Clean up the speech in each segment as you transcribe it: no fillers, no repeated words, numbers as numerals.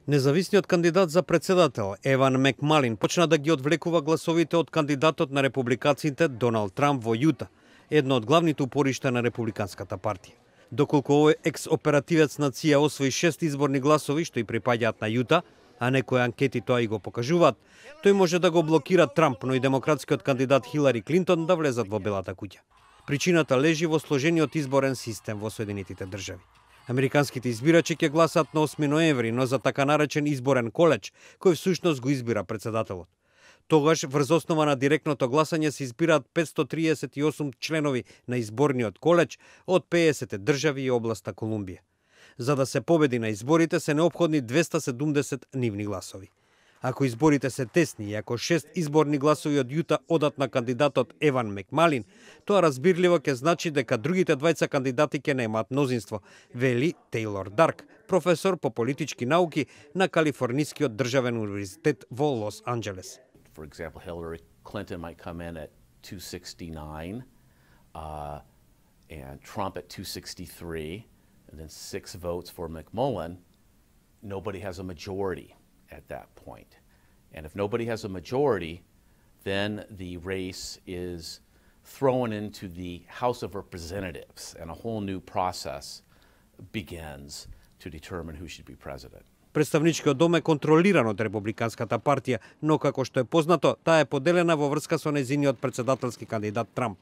Независниот кандидат за председател Еван Макмалин почна да ги одвлекува гласовите од кандидатот на републиканците Доналд Трамп во Јута, едно од главните упоришта на републиканската партија. Доколку овој екс-оперативец на ЦИА освои 6 изборни гласови што и припаѓаат на Јута, а некои анкети тоа и го покажуваат, тој може да го блокира Трамп, но и демократскиот кандидат Хилари Клинтон да влезат во Белата куќа. Причината лежи во сложениот изборен систем во Соединетите држави. Американските избирачи ќе гласат на 8 ноември, но за така наречен изборен колеж, кој всушност го избира председателот. Тогаш, врз основа на директното гласање се избираат 538 членови на изборниот колеж од 50 држави и областа Колумбија. За да се победи на изборите се неопходни 270 нивни гласови. Ако изборите се тесни и ако 6 изборни гласови од Јута одат на кандидатот Еван Макмалин, тоа разбирливо ќе значи дека другите двајца кандидати ќе немаат мнозинство, вели Тейлор Дарк, професор по политички науки на Калифорнискиот државен универзитет во Лос Анџелес. For example, Hillary Clinton might come in at 269 and Trump at 263 and then 6 votes for McMullen. Nobody has a majority at that point. And if nobody has a majority, then the race is thrown into the House of Representatives and a whole new process begins to determine who should be president. Представничкиот дом е контролиран од републиканската партија, но како што е познато, таа е поделена во врска со нејзиниот председателски кандидат Трамп.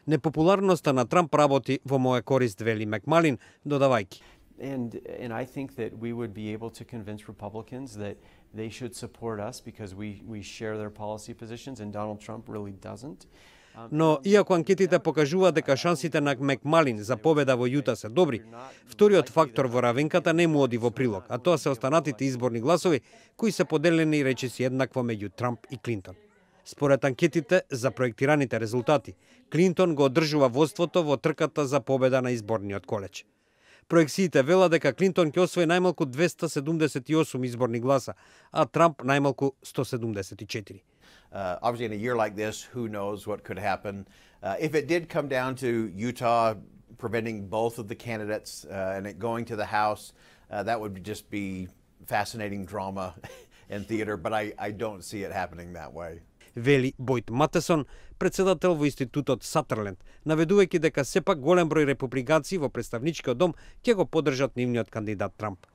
Непопуларноста на Трамп работи во моја корист, вели Макмалин, додавајќи. And I think that we would be able to convince Republicans that they should support us because we share their policy positions and Donald Trump really doesn't. Но, иако анкетите покажуваат дека шансите на Макмалин за победа во Јута се добри, вториот фактор во равенката не му оди во прилог, а тоа се останатите изборни гласови кои се поделени речиси еднакво меѓу Трамп и Клинтон. Според анкетите за проектираните резултати, Клинтон го одржува водството во трката за победа на изборниот колеж. Проекциите велат дека Клинтон ќе освои најмалку 278 изборни гласа, а Трамп најмалку 174. Obviously, in a year like this, who knows what could happen. If it did come down to Utah preventing both of the candidates and it going to the House, that would just be fascinating drama and theater, but I don't see it happening that way. Вели Бојд Матесон, председател во институтот Сатерленд, наведувајќи дека сепак голем број републиканци во представничкиот дом ќе го поддржат нивниот кандидат Трамп.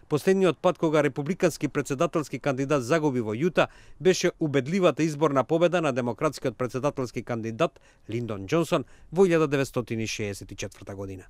Последниот пат кога републикански председателски кандидат загуби во Јута беше убедливата изборна победа на демократскиот председателски кандидат Линдон Џонсон во 1964 година.